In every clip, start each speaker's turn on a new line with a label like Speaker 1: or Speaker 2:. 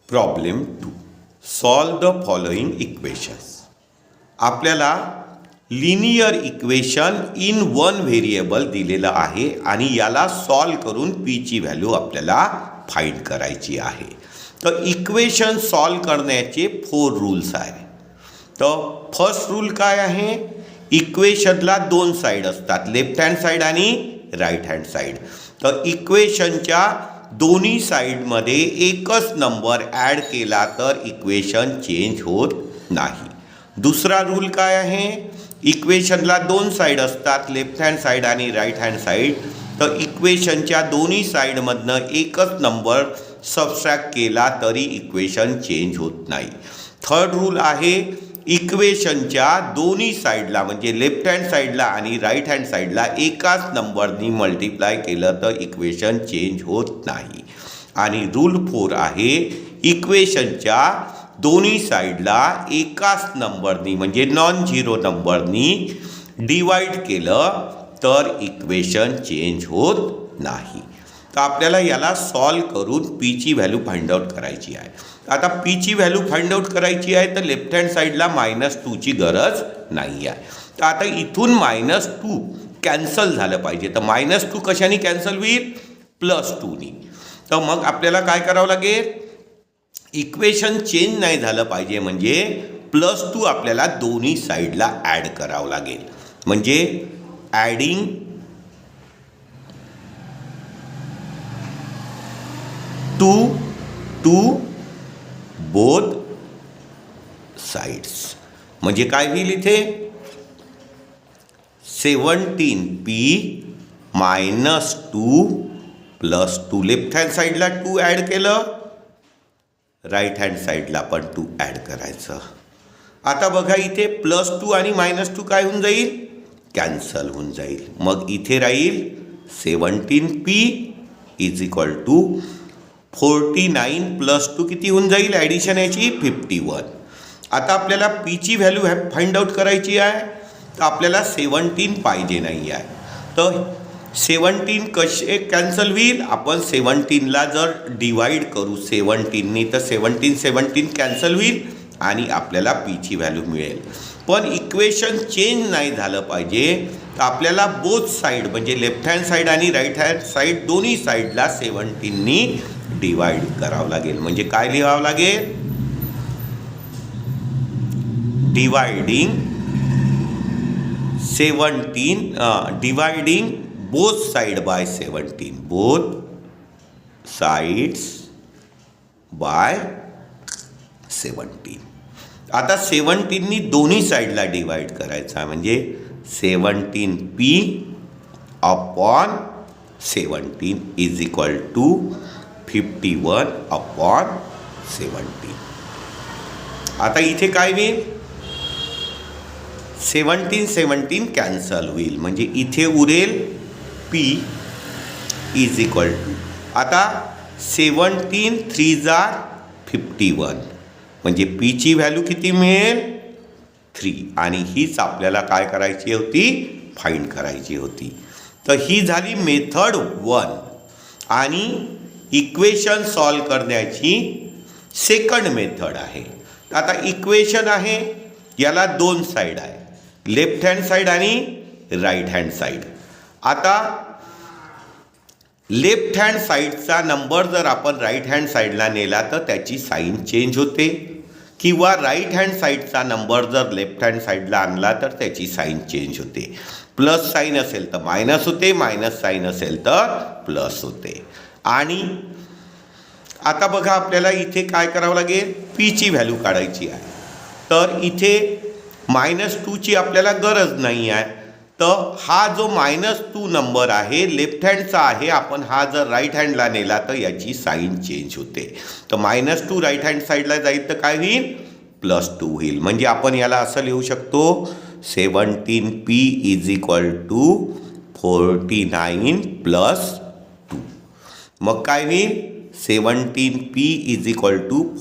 Speaker 1: Problem 2. Solve the following equations. आपल्याला linear equation in one variable दिलेलं आहे आणि याला सॉल्व करून पी ची व्हॅल्यू आपल्याला फाइंड करायची आहे. तर इक्वेशन सॉल्व करण्याचे 4 रूल्स आहे. तर फर्स्ट रूल काय आहे? इक्वेशनला 2 साइड असतात, लेफ्ट हँड साइड आणि राईट हँड साइड. तर इक्वेशनच्या दोन्ही साइडमध्ये एकच नंबर ॲड केला तर इक्वेशन चेंज होत नाही. दुसरा रूल काय आहे? इक्वेशनला 2 साइड असतात, लेफ्ट हँड साइड आणि राईट हँड साइड. तर इक्वेशनच्या दोन्ही साइडमधनं एकच नंबर सबट्रॅक्ट केला तरी इक्वेशन चेंज होत नाही. थर्ड रूल आहे, इक्वेशनच्या दोन्ही साइडला म्हणजे लेफ्ट हँड साइडला आणि राईट हँड साइडला एकाच नंबरनी मल्टिप्लाय केलं तर इक्वेशन चेंज होत नाही. आणि रूल 4 आहे, इक्वेशनच्या दोन्ही साइडला एकाच नंबरनी म्हणजे नॉन झिरो नंबरनी डिवाइड केलं तर इक्वेशन चेंज होत नाही. तर आपल्याला याला सॉल्व करून पी ची व्हॅल्यू फाइंड आउट करायची आहे. आता पी ची व्हॅल्यू फाइंड आउट करायची आहे तर लेफ्ट हँड साइडला -2 ची गरज नाही आहे. तर आता इथून -2 कॅन्सल झालं पाहिजे. तर -2 कशाने कॅन्सल होईल? +2 नी. तर मग आपल्याला काय करावं लागेल? इक्वेशन चेंज नाही झालं पाहिजे म्हणजे +2 आपल्याला दोन्ही साइडला ॲड करावं लागेल. म्हणजे ॲडिंग टू बोथ साइड्स. म्हणजे काय होईल इथे? 17p -2 +2. लेफ्ट हँड साइडला 2 ॲड केलं, राईट हँड साइडला पण 2 ॲड करायचं. आता बघा इथे +2 आणि -2 काय होऊन जाईल? कॅन्सल होऊन जाईल. मग इथे राहील 17p = 49 +2 किती होऊन जाईल? ॲडिशन याची 51. आता आपल्याला पी ची व्हॅल्यू फाइंड आउट करायची आहे. तर आपल्याला 17 पाहिजे नाही आहे. तर 17 कसे कॅन्सल होईल? आपण 17ला जर डिवाइड करू 17नी तर 17 कॅन्सल होईल आणि आपल्याला पी ची व्हॅल्यू मिळेल. पण इक्वेशन चेंज नाही झालं पाहिजे तर आपल्याला बोथ साइड म्हणजे लेफ्ट हँड साइड आणि राईट हँड साइड दोन्ही साइडला 17नी डिवाइड करावं लागेल. म्हणजे काय लिहावं लागेल? Dividing both side by 17. Both sides by 17. आता 17नी दोन्ही साइडला डिवाइड करायचं आहे म्हणजे 17p अपॉन 17 = 51/17. आता इथे काय होईल? 17 कॅन्सल होईल म्हणजे इथे उरेल p = आता 17 3 51 म्हणजे पी ची व्हॅल्यू किती मिळेल? 3. आणि हीच आपल्याला काय करायची होती? फाइंड करायची होती. तर ही झाली मेथड 1 आणि इक्वेशन सॉल्व करण्याची सेकंड मेथड आहे. आता इक्वेशन आहे, याला 2 साइड आहे, लेफ्ट हँड साइड आणि राईट हँड साइड. आता लेफ्ट हँड साइडचा नंबर जर आपण राईट हँड साइडला नेला तर त्याची साईन चेंज होते किंवा राईट हँड साइडचा नंबर जर लेफ्ट हँड साइडला आणला तर त्याची साईन चेंज होते. प्लस साईन असेल तर मायनस होते, मायनस साईन असेल तर प्लस होते. आणि आता बघा आपल्याला इथे काय करावं लागेल? पी ची व्हॅल्यू काढायची आहे. तर इथे -2 ची आपल्याला गरज नाही आहे. तर हा जो -2 नंबर आहे लेफ्ट हँडचा आहे, आपण हा जर राईट हँडला नेला तर याची साईन चेंज होते. तर -2 राईट हँड साईडला जाईल तर काय होईल? +2 होईल. म्हणजे आपण याला असं लिहू शकतो 17p = 49 +2. मग काय होईल? 17p =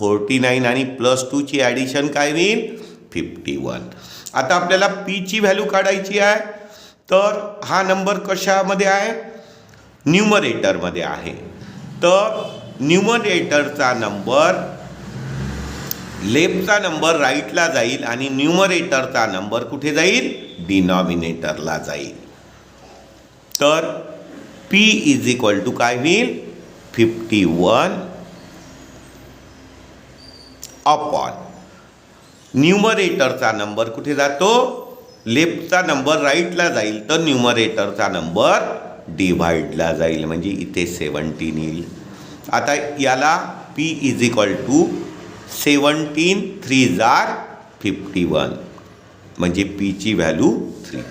Speaker 1: 49 आणि +2 ची ॲडिशन काय होईल? 51. आता आपल्याला पी ची व्हॅल्यू काढायची आहे. तर हा नंबर कशामध्ये आहे? न्यूमरेटरमध्ये आहे. तर न्यूमरेटरचा नंबर लेफ्टचा नंबर राईटला जाईल आणि न्यूमरेटरचा नंबर कुठे जाईल? डिनॉमिनेटरला जाईल. तर P इज इक्वल टू काय होईल? 51 अपॉन न्यूमरेटरचा नंबर कुठे जातो? लेफ्टचा नंबर राईटला जाईल तर न्यूमरेटरचा नंबर डिव्हाइडला जाईल, म्हणजे इथे 17 येईल. आता याला P इज इक्वल टू 17 3 जार 51, म्हणजे P ची व्हॅल्यू 3.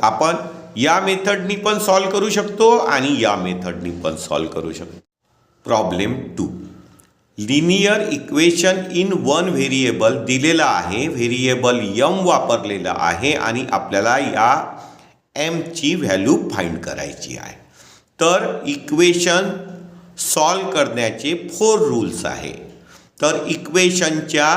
Speaker 1: आपण या मेथडनी पण सॉल्व करू शकतो आणि या मेथडनी पण सॉल्व करू शकतो. Problem 2. Linear equation in one variable दिलेला आहे, व्हेरिएबल m वापरलेला आहे आणि आपल्याला या m ची व्हॅल्यू फाइंड करायची आहे. तर इक्वेशन सॉल्व करण्याचे 4 रूल्स आहे. तर इक्वेशनच्या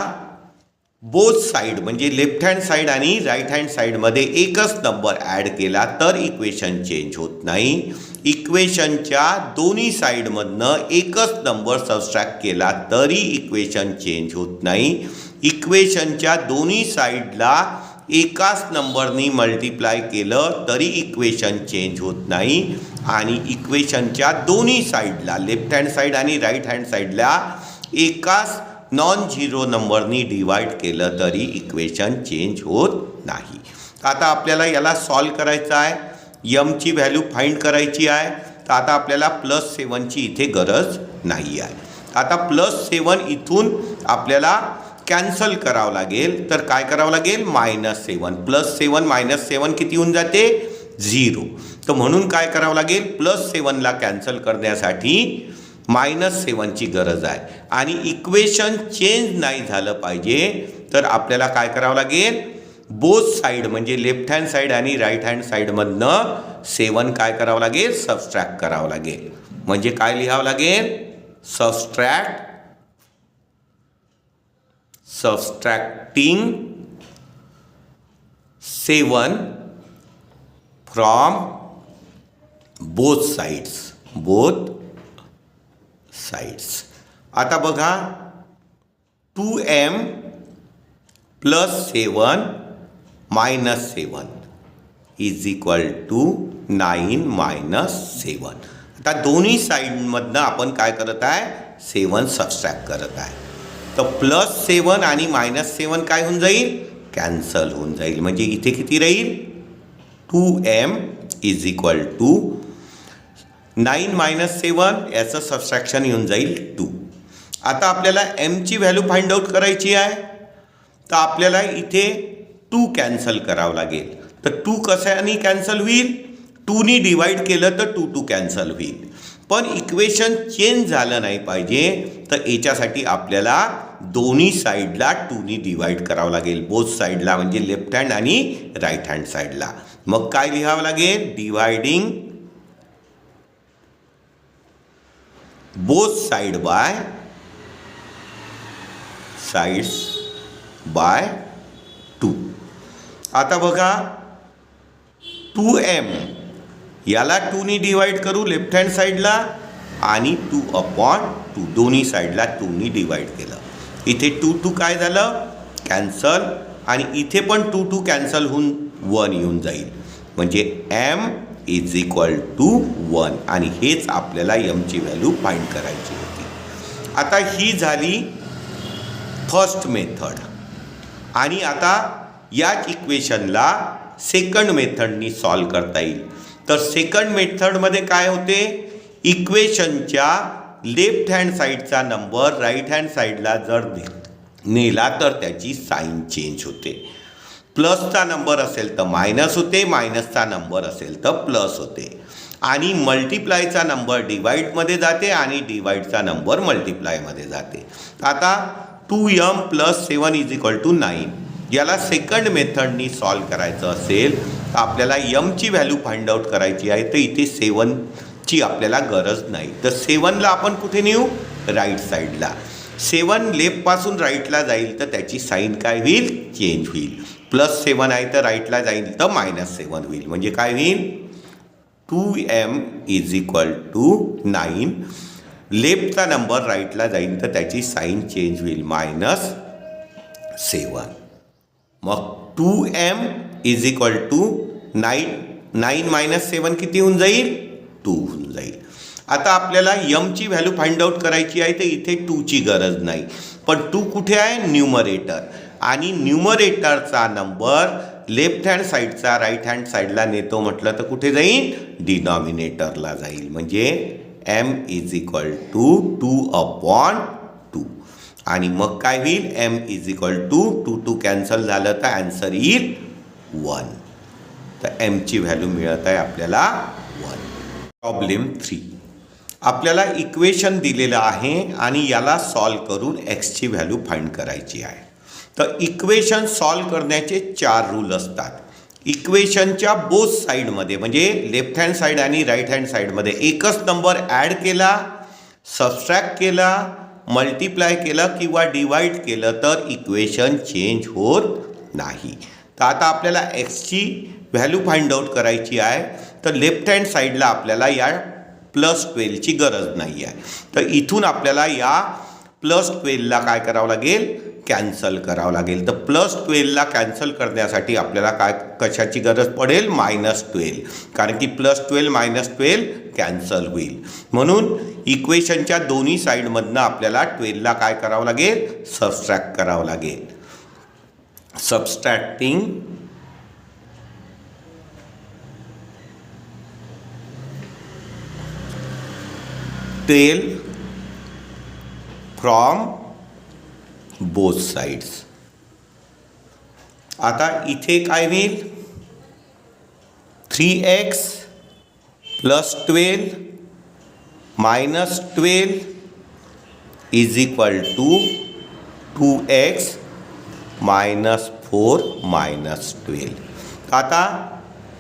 Speaker 1: बोथ साईड म्हणजे लेफ्ट हँड साईड आणि राईट हँड साईडमध्ये एकच नंबर ॲड केला तर इक्वेशन चेंज होत नाही. इक्वेशनच्या दोन्ही साईडमधनं एकच नंबर सबस्ट्रॅक्ट केला तरी इक्वेशन चेंज होत नाही. इक्वेशनच्या दोन्ही साईडला एकाच नंबरनी मल्टिप्लाय केलं तरी इक्वेशन चेंज होत नाही. आणि इक्वेशनच्या दोन्ही साईडला लेफ्ट हँड साईड आणि राईट हँड साईडला एकाच नॉन झिरो नंबरनी डिवाइड केलं तरी इक्वेशन चेंज होत नाही. आता आपल्याला याला सॉल्व करायचं आहे, यमची व्हॅल्यू फाइंड करायची आहे. तर आता आपल्याला +7ची इथे गरज नाही आहे. आता +7 इथून आपल्याला कॅन्सल करावं लागेल. तर काय करावं लागेल? -7. +7 -7 किती होऊन जाते? 0. तर म्हणून काय करावं लागेल? +7ला कॅन्सल करण्यासाठी -7ची गरज आहे. आणि इक्वेशन चेंज नाही झालं पाहिजे तर आपल्याला काय करावं लागेल? बोथ साईड म्हणजे लेफ्ट हँड साईड आणि राईट हँड साईडमधनं 7 काय करावं लागेल? सबस्ट्रॅक्ट करावं लागेल. म्हणजे काय लिहावं लागेल? Subtracting 7 from both sides. आता बघा 2m + 7 - 7 इज इक्वल टू 9 - 7. आता दोन्ही साईडमधनं आपण काय करत आहे? 7 सबस्ट्रॅक्ट करत आहे. तर +7 आणि -7 काय होऊन जाईल? कॅन्सल होऊन जाईल. म्हणजे इथे किती राहील? 2m इज इक्वल टू 9 - 7 याचं सबस्ट्रॅक्शन येऊन जाईल 2. आता आपल्याला mची व्हॅल्यू फाइंड आउट करायची आहे. तर आपल्याला इथे 2 कॅन्सल करावं लागेल. तर 2 कशाने कॅन्सल होईल? 2नी डिवाइड केलं तर 2 कॅन्सल होईल. पण इक्वेशन चेंज झालं नाही पाहिजे तर याच्यासाठी आपल्याला दोन्ही साईडला 2नी डिवाइड करावं लागेल. बोथ साईडला म्हणजे लेफ्ट हँड आणि राईट हँड साईडला. मग काय लिहावं लागेल? Dividing both sides by 2. आता बघा 2m याला 2नी डिवाइड करू लेफ्ट हँड साईडला आणि 2/2 दोन्ही साईडला 2नी डिवाइड केलं. इथे 2 काय झालं? कॅन्सल. आणि इथे पण 2 कॅन्सल होऊन 1 येऊन जाईल. म्हणजे m इज इक्वल टू 1. आणि हेच आपल्याला mची व्हॅल्यू फाइंड करायची होती. आता ही झाली फर्स्ट मेथड. आणि आता या इक्वेशनला सेकंड मेथडनी सॉल्व करता येईल. तर सेकंड मेथडमध्ये काय होते? इक्वेशनच्या लेफ्ट हँड साईडचा नंबर राईट हँड साईडला जर नेला तर त्याची साईन चेंज होते. प्लसचा नंबर असेल तर मायनस होते, मायनसचा नंबर असेल तर प्लस होते. आणि मल्टिप्लायचा नंबर डिवाइडमध्ये जाते आणि डिवाइडचा नंबर मल्टिप्लायमध्ये जाते. आता 2m + 7 इज इक्वल टू 9 याला सेकंड मेथडनी सॉल्व करायचं असेल तर आपल्याला mची व्हॅल्यू फाइंड आउट करायची आहे. तर इथे 7ची आपल्याला गरज नाही. तर 7ला आपण कुठे नेऊ? राईट साईडला. 7 लेफ्टपासून राईटला जाईल तर त्याची साईन काय होईल? चेंज होईल. +7 आहे तर राईटला जाईल तर -7 होईल. म्हणजे काय होईल? 2m is equal to 9. लेफ्टचा नंबर राईटला जाईल तर त्याची साईन चेंज होईल 7. मग 2m is equal to 9 minus 7 किती होऊन जाईल? 2 होऊन जाईल. आता आपल्याला यमची व्हॅल्यू फाइंड आउट करायची आहे, तर इथे 2ची गरज नाही. पण 2 कुठे आहे? न्यूमरेटर. आणि न्यूमरेटरचा नंबर लेफ्ट हँड साईडचा राईट हँड साईडला नेतो म्हटलं तर कुठे जाईल? डिनॉमिनेटरला जाईल. म्हणजे m इज इक्वल टू 2/2. आणि मग काय होईल? m is equal to 2 cancel झालं तर ॲन्सर येईल 1. तर mची व्हॅल्यू मिळत आहे आपल्याला 1. प्रॉब्लेम 3. आपल्याला इक्वेशन दिलेलं आहे आणि याला सॉल्व करून एक्सची व्हॅल्यू फाइंड करायची आहे. तर इक्वेशन सॉल्व करण्याचे 4 रूल असतात. इक्वेशनच्या बोथ साईडमध्ये म्हणजे लेफ्ट हँड साईड आणि राईट हँड साईडमध्ये एकच नंबर ॲड केला, सबस्ट्रॅक्ट केला, मल्टिप्लाय केलं किंवा डिवाइड केलं तर इक्वेशन चेंज होत नाही. तर आता आपल्याला एक्सची व्हॅल्यू फाइंड आउट करायची आहे. तर लेफ्ट हँड साईडला आपल्याला या +12ची गरज नाही आहे. तर इथून आपल्याला या +12ला काय करावं लागेल? कॅन्सल करावं लागेल. तर +12ला कॅन्सल करण्यासाठी आपल्याला कशाची गरज पडेल? -12. कारण की +12 -12 कॅन्सल होईल. म्हणून इक्वेशनच्या दोन्ही साईडमधनं आपल्याला 12ला काय करावं लागेल? सबस्ट्रॅक्ट करावं लागेल. Subtracting 12 from both sides. आता इथे काय होईल? 3x + 12 - 12 is equal to 2x - 4 - 12. आता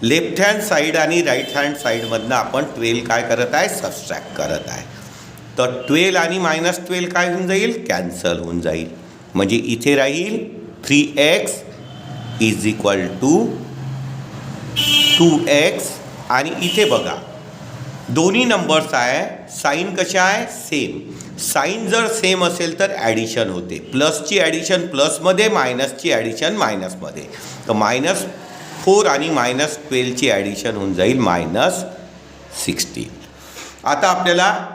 Speaker 1: लेफ्ट हँड साईड आणि राईट हँड साईडमधनं आपण 12 काय करत आहे? सबस्ट्रॅक्ट करत आहे. तर 12 आणि -12 काय होऊन जाईल? कॅन्सल होऊन जाईल. म्हणजे इथे राहील 3x is equal to 2x. आणि इथे बघा दोन्ही नंबर्स आहे, साईन कशा आहे? सेम. साईन जर सेम असेल तर ॲडिशन होते. प्लसची ॲडिशन प्लसमध्ये, मायनसची ॲडिशन मायनसमध्ये. तर -4 आणि -12ची ॲडिशन होऊन जाईल -16. आता आपल्याला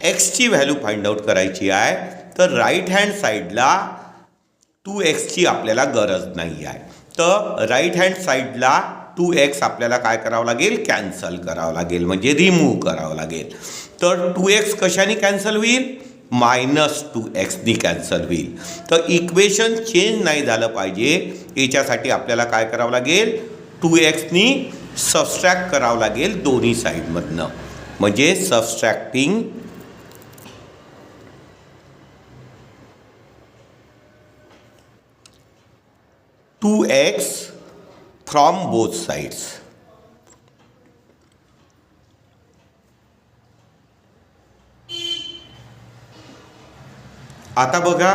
Speaker 1: एक्सची व्हॅल्यू फाइंड आउट करायची आहे. तर राईट हँड साईडला 2xची आपल्याला गरज नाही आहे. तर राईट हँड साईडला 2x आपल्याला काय करावं लागेल? कॅन्सल करावं लागेल. म्हणजे रिमूव्ह करावं लागेल. तर 2x कशाने कॅन्सल होईल? -2xनी कॅन्सल होईल. तर इक्वेशन चेंज नाही झालं पाहिजे याच्यासाठी आपल्याला काय करावं लागेल? 2xनी सबस्ट्रॅक्ट करावं लागेल दोन्ही साईडमधनं. म्हणजे subtracting 2x from both sides. आता बघा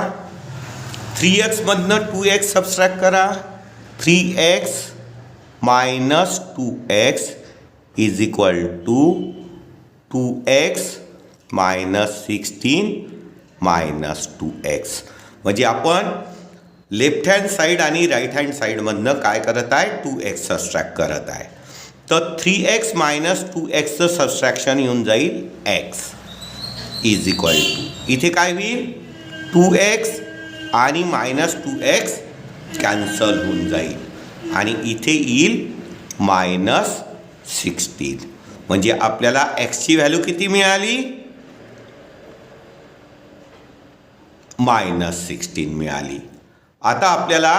Speaker 1: 3x मधनं 2x सबस्ट्रॅक्ट करा. 3x - 2x is equal to 2x - 16 - 2x. म्हणजे आपण लेफ्ट हँड साईड आणि राईट हँड साईडमधनं काय करत आहे? 2x सबस्ट्रॅक्ट करत आहे. तर 3x - 2xचं सबस्ट्रॅक्शन येऊन जाईल x इज इक्वल टू, इथे काय होईल? 2x आणि -2x कॅन्सल होऊन जाईल आणि इथे येईल -16. म्हणजे आपल्याला एक्सची व्हॅल्यू किती मिळाली? -16 मिळाली. आता आपल्याला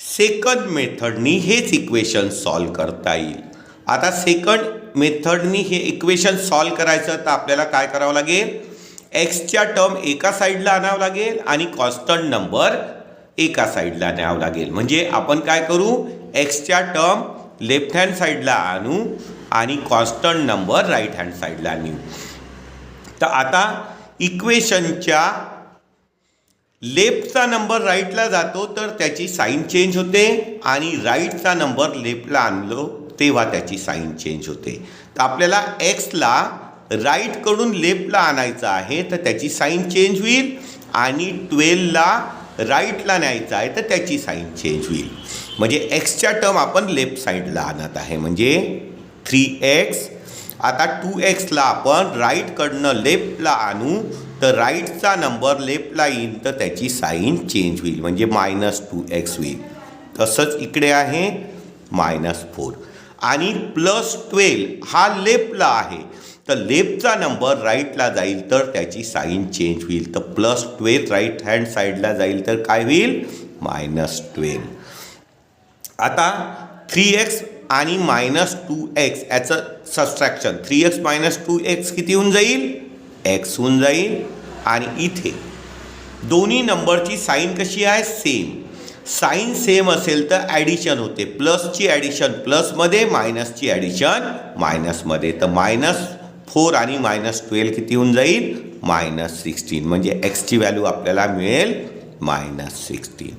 Speaker 1: सेकंड मेथडनी हेच इक्वेशन सॉल्व करता येईल. आता सेकंड मेथडनी हे इक्वेशन सॉल्व करायचं तर आपल्याला काय करावं लागेल? एक्सच्या टर्म एका साईडला आणावं लागेल आणि कॉन्स्टंट नंबर एका साईडला न्यावं लागेल. म्हणजे आपण काय करू? एक्सच्या टर्म लेफ्ट हँड साईडला आणू आणि कॉन्स्टंट नंबर राईट हँड साईडला नेऊ. तर आता इक्वेशनच्या लेफ्टचा नंबर राईटला जातो तर त्याची साईन चेंज होते आणि राईटचा नंबर लेफ्टला आणलो तेव्हा त्याची साईन चेंज होते. तर आपल्याला एक्सला राईटकडून लेफ्टला आणायचं आहे तर त्याची साईन चेंज होईल आणि 12ला राईटला न्यायचा आहे तर त्याची साईन चेंज होईल. म्हणजे एक्सच्या टर्म आपण लेफ्ट साईडला आणत आहे. म्हणजे 3x. आता 2xला आपण राईटकडनं लेफ्टला आणू तर राईटचा नंबर लेफ्टला येईल तर त्याची साईन चेंज होईल. म्हणजे -2x होईल. तसंच इकडे आहे -4 आणि +12 हा लेफ्टला आहे तर लेफ्टचा नंबर राईटला जाईल तर त्याची साईन चेंज होईल. तर +12 राईट हँड साईडला जाईल तर काय होईल -12. आता 3x आणि -2x याचं सबस्ट्रॅक्शन 3x - 2x किती होऊन जाईल x होऊन जाईल. आणि इथे दोन्ही नंबरची साईन कशी आहे सेम. साईन सेम असेल तर ॲडिशन होते. प्लसची ॲडिशन प्लसमध्ये मायनसची ॲडिशन मायनसमध्ये. तर -4 आणि -12 किती होऊन जाईल -16. म्हणजे एक्सची व्हॅल्यू आपल्याला मिळेल -16.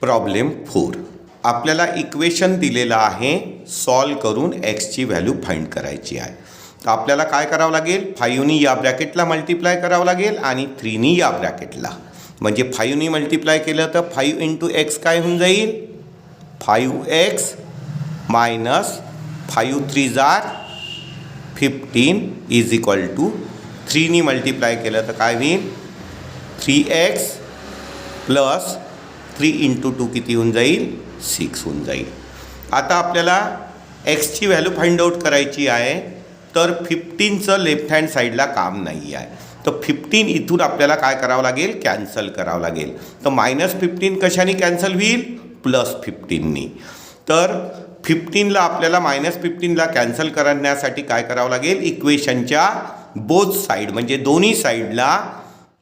Speaker 1: प्रॉब्लेम 4. आपल्याला इक्वेशन दिलेलं आहे सॉल्व करून एक्सची व्हॅल्यू फाइंड करायची आहे. तर आपल्याला काय करावं लागेल 5नी या ब्रॅकेटला मल्टिप्लाय करावं लागेल आणि 3नी या ब्रॅकेटला. म्हणजे 5नी मल्टिप्लाय केलं तर 5 × x काय होऊन जाईल 5x - 5 3 15 = 3नी मल्टिप्लाय केलं तर काय होईल 3x + 3 × 2 किती होऊन जाईल 6 होऊन जाईल. आता आपल्याला एक्सची व्हॅल्यू फाइंड आउट करायची आहे तर 15चं लेफ्ट हँड साईडला काम नाही आहे. तर 15 इथून आपल्याला काय करावं लागेल कॅन्सल करावं लागेल. तर -15 कशाने कॅन्सल होईल +15नी. तर 15ला आपल्याला -15ला कॅन्सल करण्यासाठी काय करावं लागेल इक्वेशनच्या बोथ साईड म्हणजे दोन्ही साईडला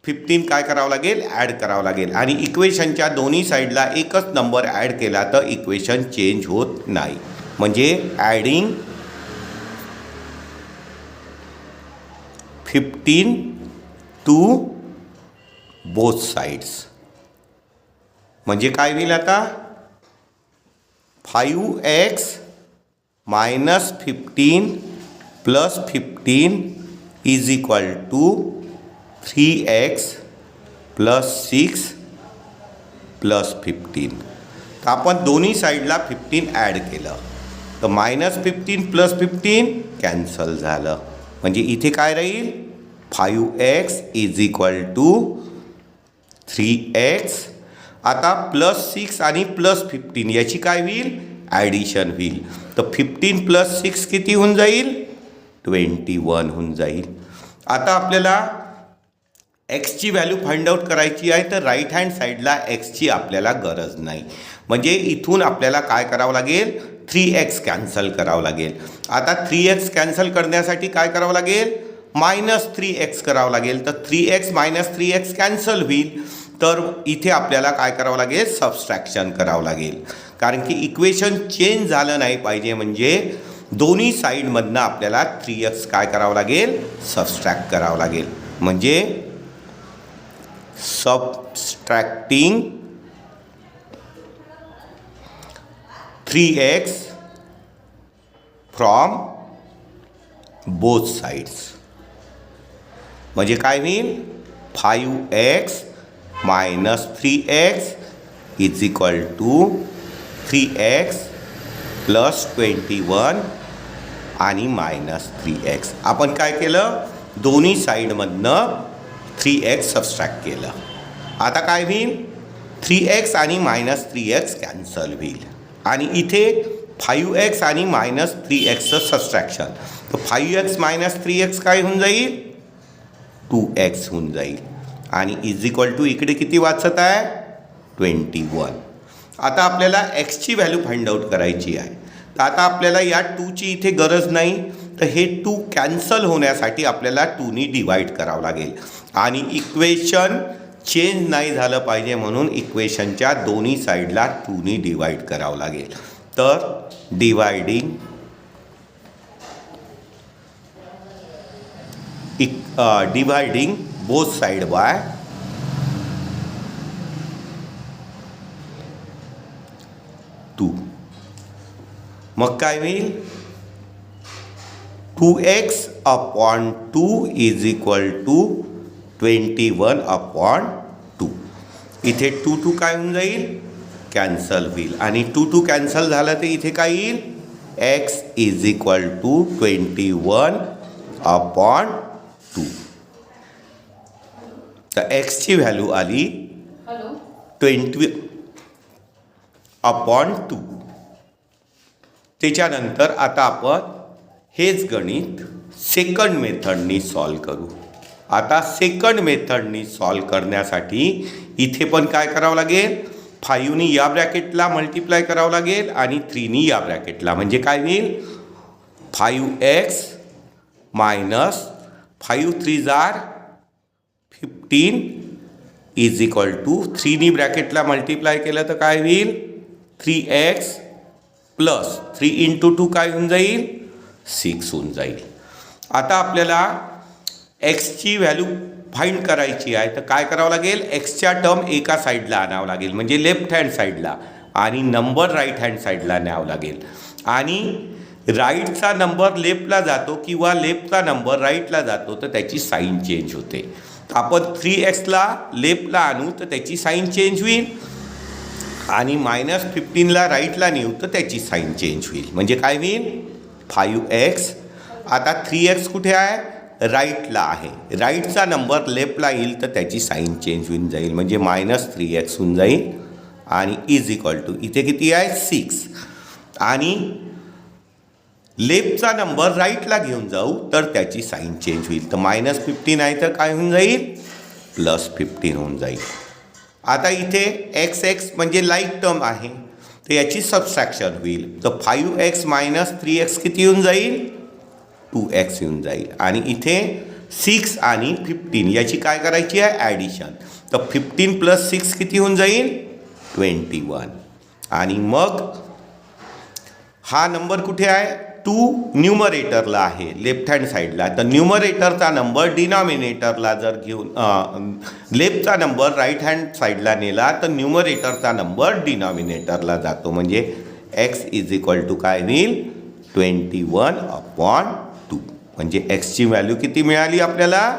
Speaker 1: 15 काय करावं लागेल ॲड करावं लागेल. आणि इक्वेशनच्या दोन्ही साईडला एकच नंबर ॲड केला तर इक्वेशन चेंज होत नाही. म्हणजे ॲडिंग 15 टू बोथ साइड्स. म्हणजे काय होईल आता 5x - 15 + 15 = 3x + 6 + 15. तर आपण दोन्ही साईडला 15 ॲड केलं तर -15 + 15 कॅन्सल झालं. म्हणजे इथे काय राहील 5x = 3x. आता +6 आणि +15 याची काय होईल ॲडिशन होईल. तर 15 + 6 किती होऊन जाईल 21 होऊन जाईल. आता आपल्याला एक्सची व्हॅल्यू फाइंड आउट करायची आहे तर राईट हँड साईडला एक्सची आपल्याला गरज नाही. म्हणजे इथून आपल्याला काय करावं लागेल 3x कॅन्सल करावं लागेल. आता 3x कॅन्सल करण्यासाठी काय करावं लागेल -3x करावं लागेल. तर 3x - 3x कॅन्सल होईल. तर इथे आपल्याला काय करावं लागेल सबस्ट्रॅक्शन करावं लागेल. कारण की इक्वेशन चेंज झालं नाही पाहिजे. म्हणजे दोन्ही साईडमधनं आपल्याला 3x काय करावं लागेल सबस्ट्रॅक्ट करावं लागेल. म्हणजे subtracting 3x from both sides. म्हणजे काय होईल 5x - 3x = 3x + 21 आणि -3x. आपण काय केलं दोन्ही साईडमधनं 3x सबस्ट्रॅक्ट केलं. आता काय होईल 3x आणि -3x कॅन्सल होईल. आणि इथे 5x आणि -3xचं सबस्ट्रॅक्शन. तर 5x - 3x काय होऊन जाईल 2x होऊन जाईल. आणि = इकडे किती वाचत आहे 21. आता आपल्याला एक्सची व्हॅल्यू फाइंड आउट करायची आहे. तर आता आपल्याला या 2ची इथे गरज नाही. तर हे 2 कॅन्सल होण्यासाठी आपल्याला 2नी डिवाइड करावं लागेल. आणि इक्वेशन चेंज नाही झालं पाहिजे म्हणून इक्वेशनच्या दोन्ही साईडला 2नी डिवाइड करावं लागेल. तर डिवायडिंग बोथ साइड बाय 2. मग काय होईल 2x/2 = 21/2. इथे 2 काय होऊन जाईल, कॅन्सल होईल. आणि 2 कॅन्सल झालं तर इथे काय येईल, x इज इक्वल टू 21/2. तर एक्सची व्हॅल्यू आली 20/2. त्याच्यानंतर आता आपण हेच गणित सेकंड मेथडनी सॉल्व करू. आता सेकंड मेथडनी सॉल्व करण्यासाठी इथे पण काय करावं लागेल, 5नी या ब्रॅकेटला मल्टिप्लाय करावं लागेल आणि 3नी या ब्रॅकेटला. म्हणजे काय होईल, 5x minus 5 3 15 is equal to 3नी ब्रॅकेटला मल्टिप्लाय केलं तर काय होईल, 3x प्लस 3 इंटू 2 काय होऊन जाईल, 6 होऊन जाईल. आता आपल्याला एक्सची व्हॅल्यू फाइंड करायची आहे तर काय करावं लागेल, एक्सच्या टर्म एका साईडला आणावं लागेल म्हणजे लेफ्ट हँड साईडला, आणि नंबर राईट हँड साईडला न्यावं लागेल. आणि राईटचा नंबर लेफ्टला जातो किंवा लेफ्टचा नंबर राईटला जातो तर त्याची साईन चेंज होते. आपण 3xला लेफ्टला आणू तर त्याची साईन चेंज होईल, आणि -15ला राईटला नेऊ तर त्याची साईन चेंज होईल. म्हणजे काय होईल, 5x. आता 3x कुठे आहे, राईटला आहे. राईटचा नंबर लेफ्टला येईल तर त्याची साईन चेंज होऊन जाईल म्हणजे -3x होऊन जाईल. आणि इज इक्वल टू इथे किती आहे, 6. आणि लेफ्टचा नंबर राईटला घेऊन जाऊ तर त्याची साईन चेंज होईल. तर -15 आहे तर काय होऊन जाईल, +15 होऊन जाईल. आता इथे x म्हणजे लाईक टर्म आहे तर याची सबस्ट्रॅक्शन होईल. तर 5x मायनस 3x किती येऊन जाईल, 2x येऊन जाईल. आणि इथे 6 आणि 15 याची काय करायची आहे, ॲडिशन. तर 15 + 6 किती होऊन जाईल, 21. आणि मग हा नंबर कुठे आहे, 2 न्यूमरेटरला आहे लेफ्ट हँड साईडला. तर न्यूमरेटरचा नंबर डिनॉमिनेटरला जर घेऊन लेफ्टचा नंबर राईट हँड साईडला नेला तर न्यूमरेटरचा नंबर डिनॉमिनेटरला जातो. म्हणजे x इज इक्वल टू काय होईल, 21/2. म्हणजे एक्सची व्हॅल्यू किती मिळाली आपल्याला,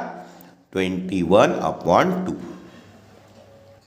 Speaker 1: 21/2.